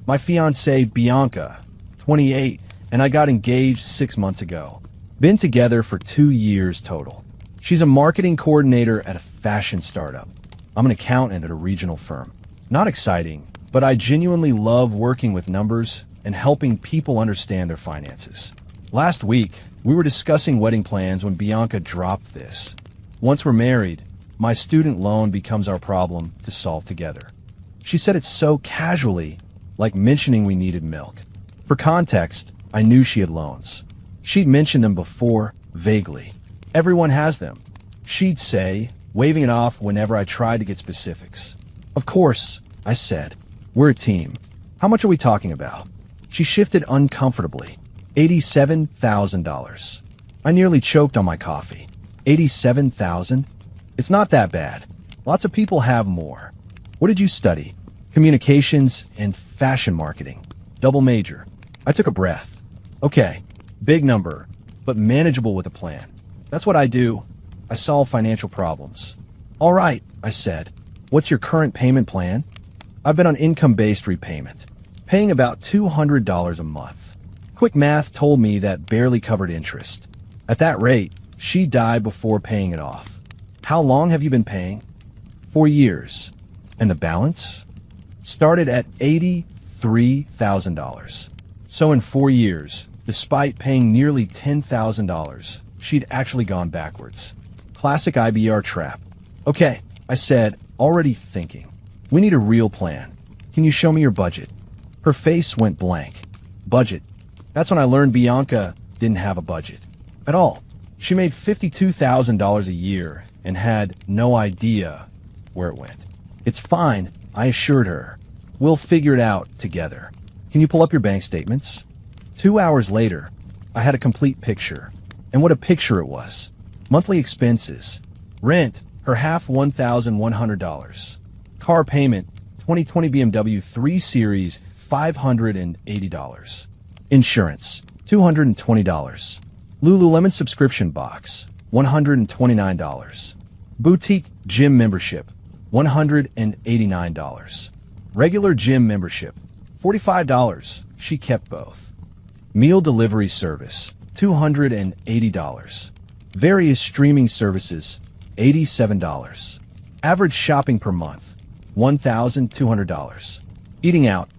My fiancée, Bianca, 28, and I got engaged 6 months ago. Been together for 2 years total. She's a marketing coordinator at a fashion startup. I'm an accountant at a regional firm. Not exciting, but I genuinely love working with numbers and helping people understand their finances. Last week, we were discussing wedding plans when Bianca dropped this. Once we're married, my student loan becomes our problem to solve together. She said it so casually, like mentioning we needed milk. For context, I knew she had loans. She'd mentioned them before, vaguely. Everyone has them, she'd say, waving it off whenever I tried to get specifics. Of course, I said. We're a team. How much are we talking about? She shifted uncomfortably. $87,000. I nearly choked on my coffee. $87,000? It's not that bad. Lots of people have more. What did you study? Communications and fashion marketing. Double major. I took a breath. Okay, big number, but manageable with a plan. That's what I do. I solve financial problems. All right, I said. What's your current payment plan? I've been on income-based repayment, paying about $200 a month. Quick math told me that barely covered interest. At that rate, she'd die before paying it off. How long have you been paying? 4 years. And the balance? Started at $83,000. So in 4 years, despite paying nearly $10,000, she'd actually gone backwards. Classic IBR trap. Okay, I said, already thinking. We need a real plan. Can you show me your budget? Her face went blank. Budget. That's when I learned Bianca didn't have a budget. At all. She made $52,000 a year and had no idea where it went. It's fine, I assured her. We'll figure it out together. Can you pull up your bank statements? 2 hours later, I had a complete picture. And what a picture it was. Monthly expenses. Rent, her half $1,100. Car payment, 2020 BMW 3 Series, $580. Insurance, $220. Lululemon subscription box, $129. Boutique gym membership, $189. Regular gym membership, $45. She kept both. Meal delivery service, $280. Various streaming services, $87. Average shopping per month, $1,200. Eating out,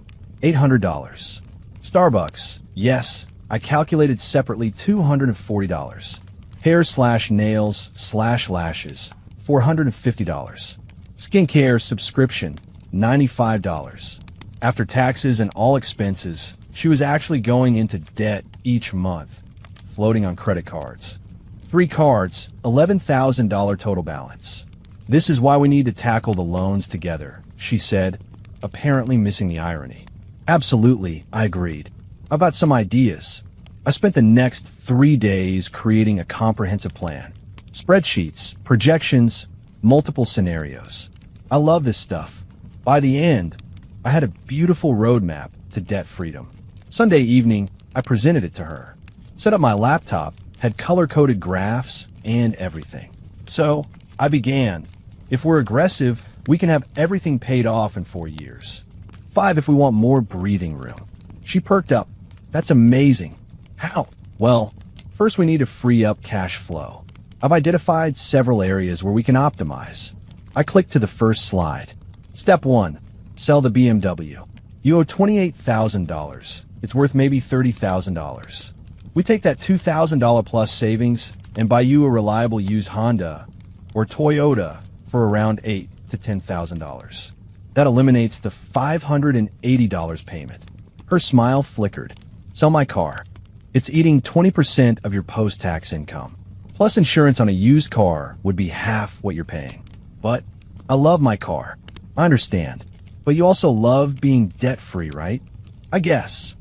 $800. Starbucks, yes, I calculated separately $240. Hair/nails/lashes, $450. Skincare subscription, $95. After taxes and all expenses, she was actually going into debt each month, floating on credit cards. 3 cards, $11,000 total balance. This is why we need to tackle the loans together, she said, apparently missing the irony. Absolutely, I agreed. I've got some ideas. I spent the next 3 days creating a comprehensive plan. Spreadsheets, projections, multiple scenarios. I love this stuff. By the end, I had a beautiful roadmap to debt freedom. Sunday evening, I presented it to her. Set up my laptop, had color-coded graphs and everything. So, I began. If we're aggressive, we can have everything paid off in 4 years. 5 if we want more breathing room. She perked up. That's amazing. How? Well, first we need to free up cash flow. I've identified several areas where we can optimize. I clicked to the first slide. Step 1. Sell the BMW. You owe $28,000. It's worth maybe $30,000. We take that $2,000 plus savings and buy you a reliable used Honda or Toyota for around $8,000 to $10,000. That eliminates the $580 payment. Her smile flickered. Sell my car. It's eating 20% of your post-tax income. Plus insurance on a used car would be half what you're paying. But I love my car. I understand. But you also love being debt-free, right? I guess.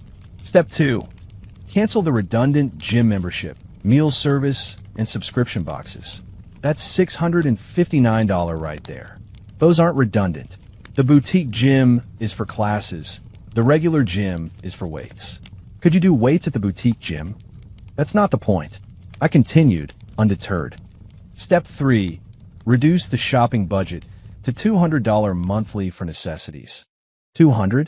Step 2. Cancel the redundant gym membership, meal service, and subscription boxes. That's $659 right there. Those aren't redundant. The boutique gym is for classes. The regular gym is for weights. Could you do weights at the boutique gym? That's not the point. I continued, undeterred. Step 3. Reduce the shopping budget to $200 monthly for necessities. $200?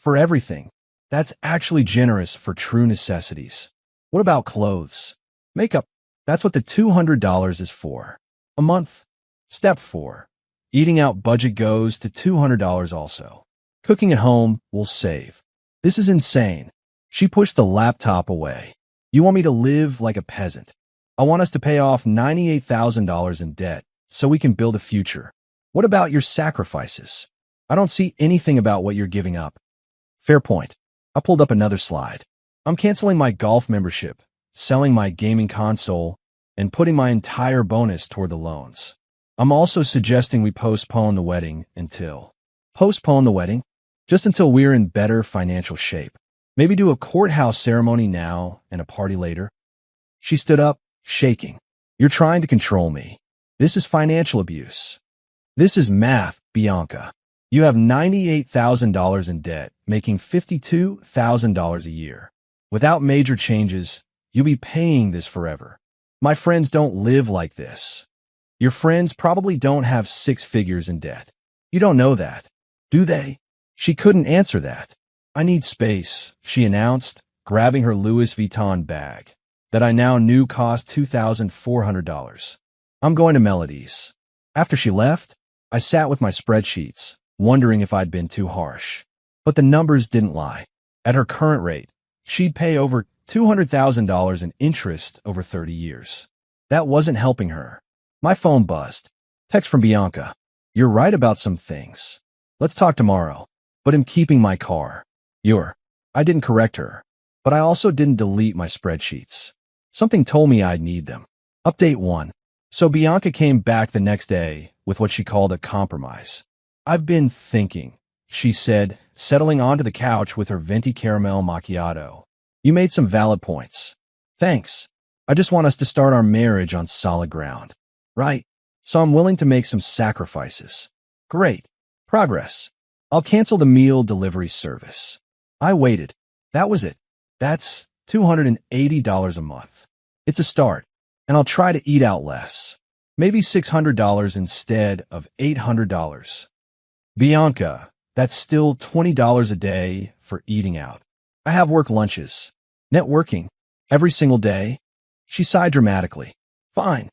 For everything. That's actually generous for true necessities. What about clothes? Makeup. That's what the $200 is for. A month. Step 4. Eating out budget goes to $200 also. Cooking at home will save. This is insane. She pushed the laptop away. You want me to live like a peasant. I want us to pay off $98,000 in debt so we can build a future. What about your sacrifices? I don't see anything about what you're giving up. Fair point. I pulled up another slide. I'm canceling my golf membership, selling my gaming console, and putting my entire bonus toward the loans. I'm also suggesting we postpone the wedding until. Postpone the wedding? Just until we're in better financial shape. Maybe do a courthouse ceremony now and a party later. She stood up, shaking. You're trying to control me. This is financial abuse. This is math, Bianca. You have $98,000 in debt, making $52,000 a year. Without major changes, you'll be paying this forever. My friends don't live like this. Your friends probably don't have 6 figures in debt. You don't know that, do they? She couldn't answer that. I need space, she announced, grabbing her Louis Vuitton bag that I now knew cost $2,400. I'm going to Melody's. After she left, I sat with my spreadsheets, wondering if I'd been too harsh. But the numbers didn't lie. At her current rate, she'd pay over $200,000 in interest over 30 years. That wasn't helping her. My phone buzzed. Text from Bianca. You're right about some things. Let's talk tomorrow. But I'm keeping my car. I didn't correct her. But I also didn't delete my spreadsheets. Something told me I'd need them. Update 1. So Bianca came back the next day with what she called a compromise. I've been thinking, she said, settling onto the couch with her venti caramel macchiato. You made some valid points. Thanks. I just want us to start our marriage on solid ground. Right. So I'm willing to make some sacrifices. Great. Progress. I'll cancel the meal delivery service. I waited. That was it. That's $280 a month. It's a start. And I'll try to eat out less. Maybe $600 instead of $800. Bianca, that's still $20 a day for eating out. I have work lunches. Networking. Every single day. She sighed dramatically. Fine.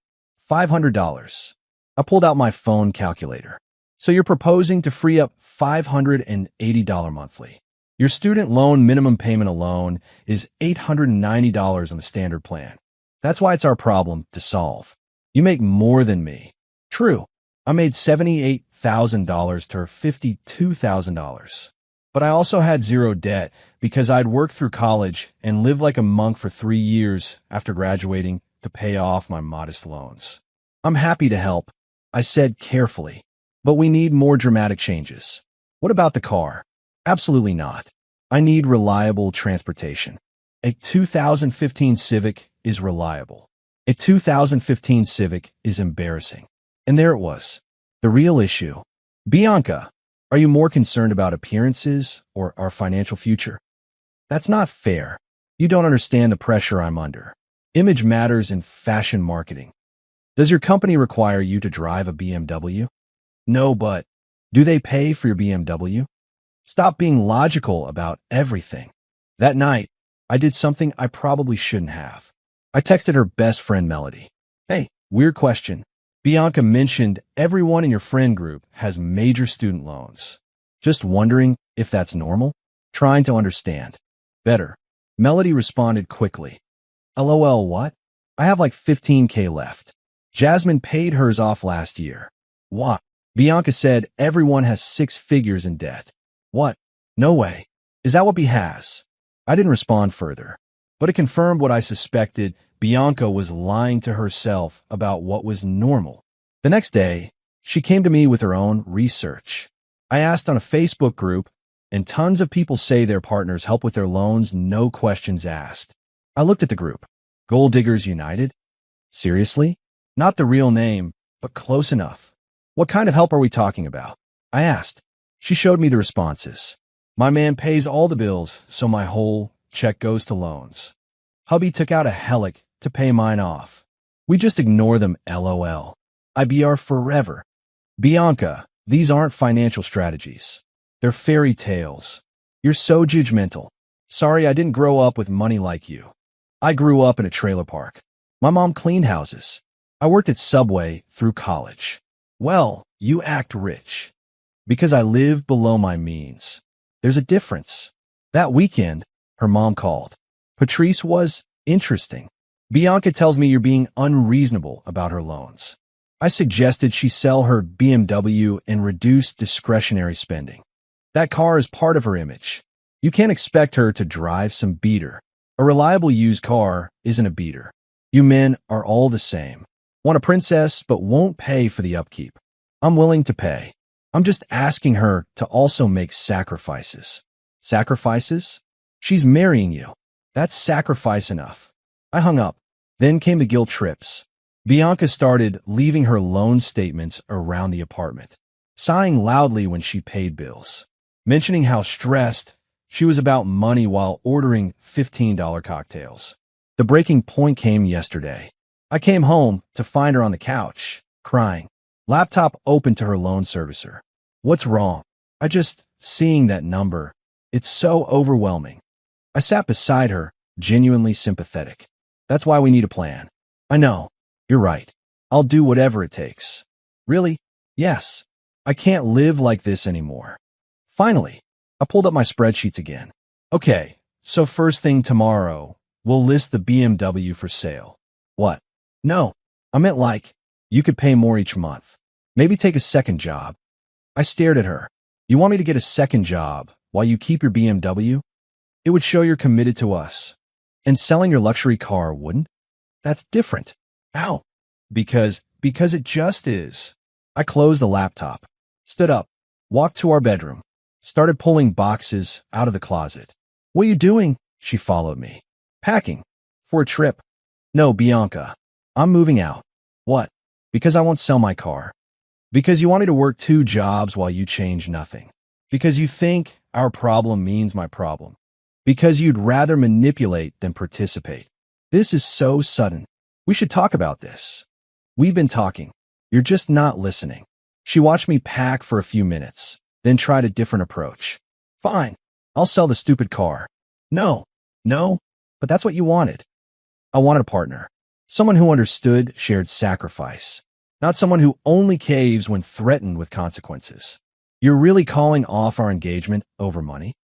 $500. I pulled out my phone calculator. So you're proposing to free up $580 monthly. Your student loan minimum payment alone is $890 on the standard plan. That's why it's our problem to solve. You make more than me. True. I made $78,000 to $52,000. But I also had zero debt because I'd worked through college and lived like a monk for 3 years after graduating to pay off my modest loans. I'm happy to help, I said carefully, but we need more dramatic changes. What about the car? Absolutely not. I need reliable transportation. A 2015 Civic is reliable. A 2015 Civic is embarrassing. And there it was. The real issue. Bianca, are you more concerned about appearances or our financial future? That's not fair. You don't understand the pressure I'm under. Image matters in fashion marketing. Does your company require you to drive a BMW? No, but do they pay for your BMW? Stop being logical about everything. That night, I did something I probably shouldn't have. I texted her best friend Melody. Hey, weird question. Bianca mentioned everyone in your friend group has major student loans. Just wondering if that's normal? Trying to understand. Better. Melody responded quickly. LOL, what? I have like $15K left. Jasmine paid hers off last year. What? Bianca said everyone has 6 figures in debt. What? No way. Is that what B has? I didn't respond further, but it confirmed what I suspected. Bianca was lying to herself about what was normal. The next day, she came to me with her own research. I asked on a Facebook group, and tons of people say their partners help with their loans, no questions asked. I looked at the group. Gold Diggers United? Seriously? Not the real name, but close enough. What kind of help are we talking about? I asked. She showed me the responses. My man pays all the bills, so my whole check goes to loans. Hubby took out a helic to pay mine off. We just ignore them, LOL. IBR forever. Bianca, these aren't financial strategies. They're fairy tales. You're so judgmental. Sorry, I didn't grow up with money like you. I grew up in a trailer park. My mom cleaned houses. I worked at Subway through college. Well, you act rich. Because I live below my means. There's a difference. That weekend, her mom called. Patrice was interesting. Bianca tells me you're being unreasonable about her loans. I suggested she sell her BMW and reduce discretionary spending. That car is part of her image. You can't expect her to drive some beater. A reliable used car isn't a beater. You men are all the same. Want a princess but won't pay for the upkeep. I'm willing to pay. I'm just asking her to also make sacrifices. Sacrifices? She's marrying you. That's sacrifice enough. I hung up. Then came the guilt trips. Bianca started leaving her loan statements around the apartment, sighing loudly when she paid bills, mentioning how stressed she was about money while ordering $15 cocktails. The breaking point came yesterday. I came home to find her on the couch, crying. Laptop open to her loan servicer. What's wrong? Seeing that number. It's so overwhelming. I sat beside her, genuinely sympathetic. That's why we need a plan. I know. You're right. I'll do whatever it takes. Really? Yes. I can't live like this anymore. Finally, I pulled up my spreadsheets again. Okay, so first thing tomorrow, we'll list the BMW for sale. What? No, I meant you could pay more each month. Maybe take a second job. I stared at her. You want me to get a second job while you keep your BMW? It would show you're committed to us. And selling your luxury car wouldn't? That's different. How? Because it just is. I closed the laptop, stood up, walked to our bedroom, started pulling boxes out of the closet. What are you doing? She followed me. Packing. For a trip. No, Bianca. I'm moving out. What? Because I won't sell my car. Because you want me to work 2 jobs while you change nothing. Because you think our problem means my problem. Because you'd rather manipulate than participate. This is so sudden. We should talk about this. We've been talking. You're just not listening. She watched me pack for a few minutes, then tried a different approach. Fine. I'll sell the stupid car. No, but that's what you wanted. I wanted a partner. Someone who understood shared sacrifice. Not someone who only caves when threatened with consequences. You're really calling off our engagement over money?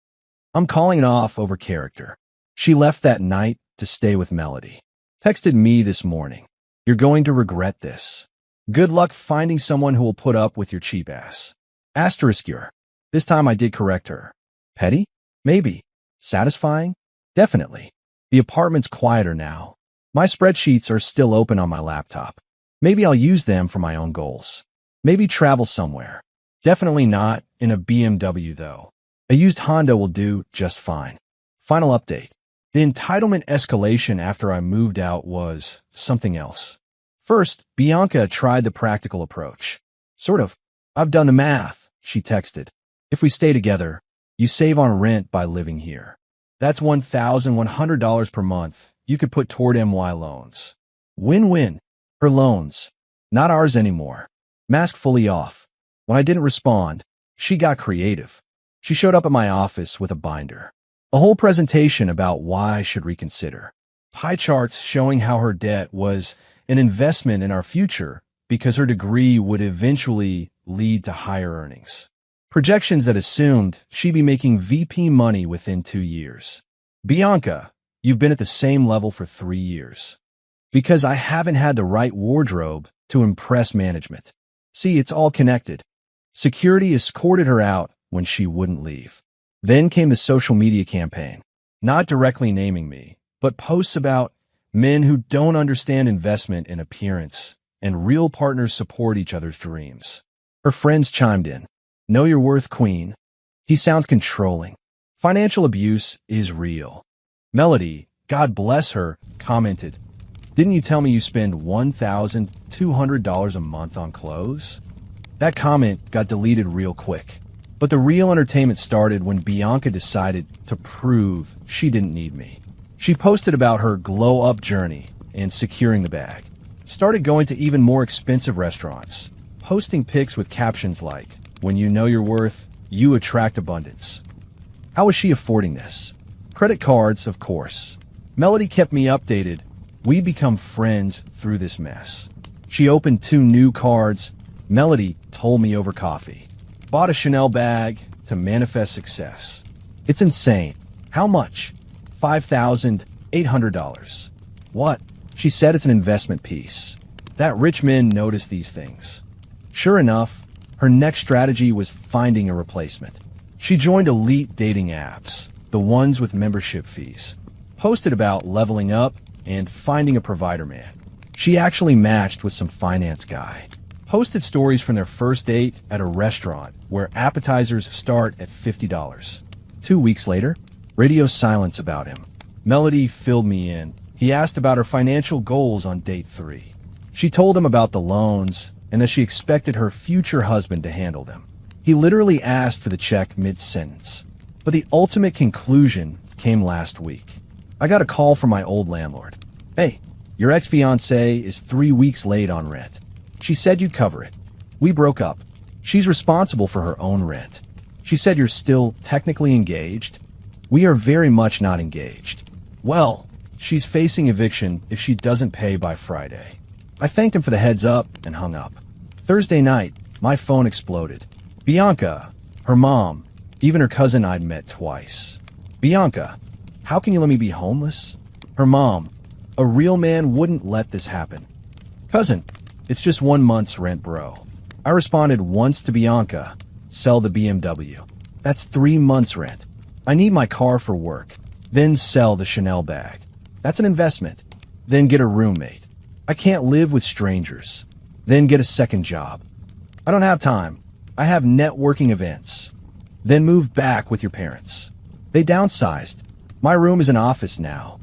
I'm calling it off over character. She left that night to stay with Melody. Texted me this morning. You're going to regret this. Good luck finding someone who will put up with your cheap ass. Asterisk your. This time I did correct her. Petty? Maybe. Satisfying? Definitely. The apartment's quieter now. My spreadsheets are still open on my laptop. Maybe I'll use them for my own goals. Maybe travel somewhere. Definitely not in a BMW though. A used Honda will do just fine. Final update. The entitlement escalation after I moved out was something else. First, Bianca tried the practical approach. Sort of. I've done the math, she texted. If we stay together, you save on rent by living here. That's $1,100 per month you could put toward MY loans. Win-win. Her loans. Not ours anymore. Mask fully off. When I didn't respond, she got creative. She showed up at my office with a binder. A whole presentation about why I should reconsider. Pie charts showing how her debt was an investment in our future because her degree would eventually lead to higher earnings. Projections that assumed she'd be making VP money within 2 years. Bianca, you've been at the same level for 3 years. Because I haven't had the right wardrobe to impress management. See, it's all connected. Security escorted her out when she wouldn't leave. Then came the social media campaign, not directly naming me, but posts about men who don't understand investment in appearance and real partners support each other's dreams. Her friends chimed in. Know your worth, queen. He sounds controlling. Financial abuse is real. Melody, God bless her, commented, didn't you tell me you spend $1,200 a month on clothes? That comment got deleted real quick. But the real entertainment started when Bianca decided to prove she didn't need me. She posted about her glow-up journey and securing the bag. Started going to even more expensive restaurants, posting pics with captions like, when you know your worth, you attract abundance. How was she affording this? Credit cards, of course. Melody kept me updated. We become friends through this mess. She opened 2 new cards. Melody told me over coffee. Bought a Chanel bag to manifest success. It's insane. How much? $5,800. What? She said it's an investment piece. That rich men notice these things. Sure enough, her next strategy was finding a replacement. She joined elite dating apps, the ones with membership fees. Posted about leveling up and finding a provider man. She actually matched with some finance guy. Posted stories from their first date at a restaurant where appetizers start at $50. 2 weeks later, radio silence about him. Melody filled me in. He asked about her financial goals on date 3. She told him about the loans and that she expected her future husband to handle them. He literally asked for the check mid-sentence. But the ultimate conclusion came last week. I got a call from my old landlord. Hey, your ex-fiancée is 3 weeks late on rent. She said you'd cover it. We broke up. She's responsible for her own rent. She said you're still technically engaged. We are very much not engaged. Well, she's facing eviction if she doesn't pay by Friday. I thanked him for the heads up and hung up. Thursday night, my phone exploded. Bianca, her mom, even her cousin I'd met twice. Bianca, how can you let me be homeless? Her mom, a real man wouldn't let this happen. Cousin, it's just 1 month's rent, bro. I responded once to Bianca, sell the BMW. That's 3 months' rent. I need my car for work. Then sell the Chanel bag. That's an investment. Then get a roommate. I can't live with strangers. Then get a second job. I don't have time. I have networking events. Then move back with your parents. They downsized. My room is an office now.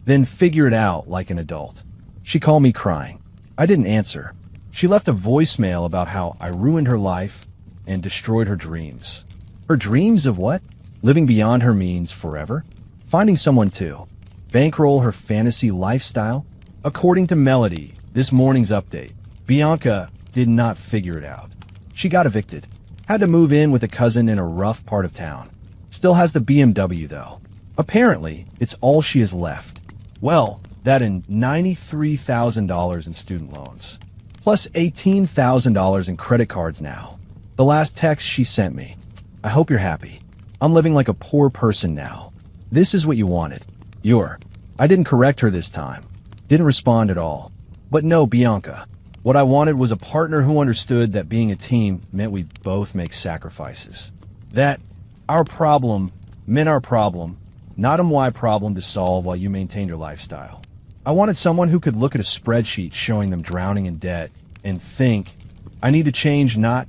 Then figure it out like an adult. She called me crying. I didn't answer. She left a voicemail about how I ruined her life and destroyed her dreams. Her dreams of what? Living beyond her means forever? Finding someone to bankroll her fantasy lifestyle? According to Melody, this morning's update, Bianca did not figure it out. She got evicted. Had to move in with a cousin in a rough part of town. Still has the BMW though. Apparently, it's all she has left. Well, that and $93,000 in student loans. Plus $18,000 in credit cards now. The last text she sent me. I hope you're happy. I'm living like a poor person now. This is what you wanted. I didn't correct her this time. Didn't respond at all. But no, Bianca. What I wanted was a partner who understood that being a team meant we both make sacrifices. That our problem meant our problem, not a my problem to solve while you maintain your lifestyle. I wanted someone who could look at a spreadsheet showing them drowning in debt and think, I need to change, not,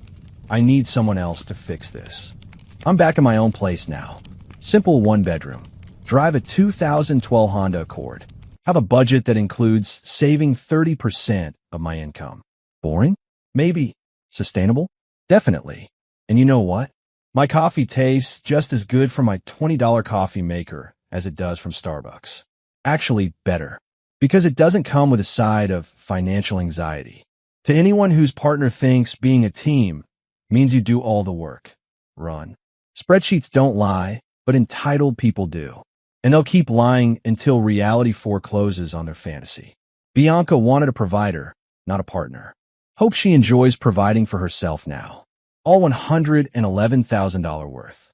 I need someone else to fix this. I'm back in my own place now. Simple 1-bedroom. Drive a 2012 Honda Accord. Have a budget that includes saving 30% of my income. Boring? Maybe. Sustainable? Definitely. And you know what? My coffee tastes just as good from my $20 coffee maker as it does from Starbucks. Actually, better. Because it doesn't come with a side of financial anxiety. To anyone whose partner thinks being a team means you do all the work, run. Spreadsheets don't lie, but entitled people do. And they'll keep lying until reality forecloses on their fantasy. Bianca wanted a provider, not a partner. Hope she enjoys providing for herself now. All $111,000 worth.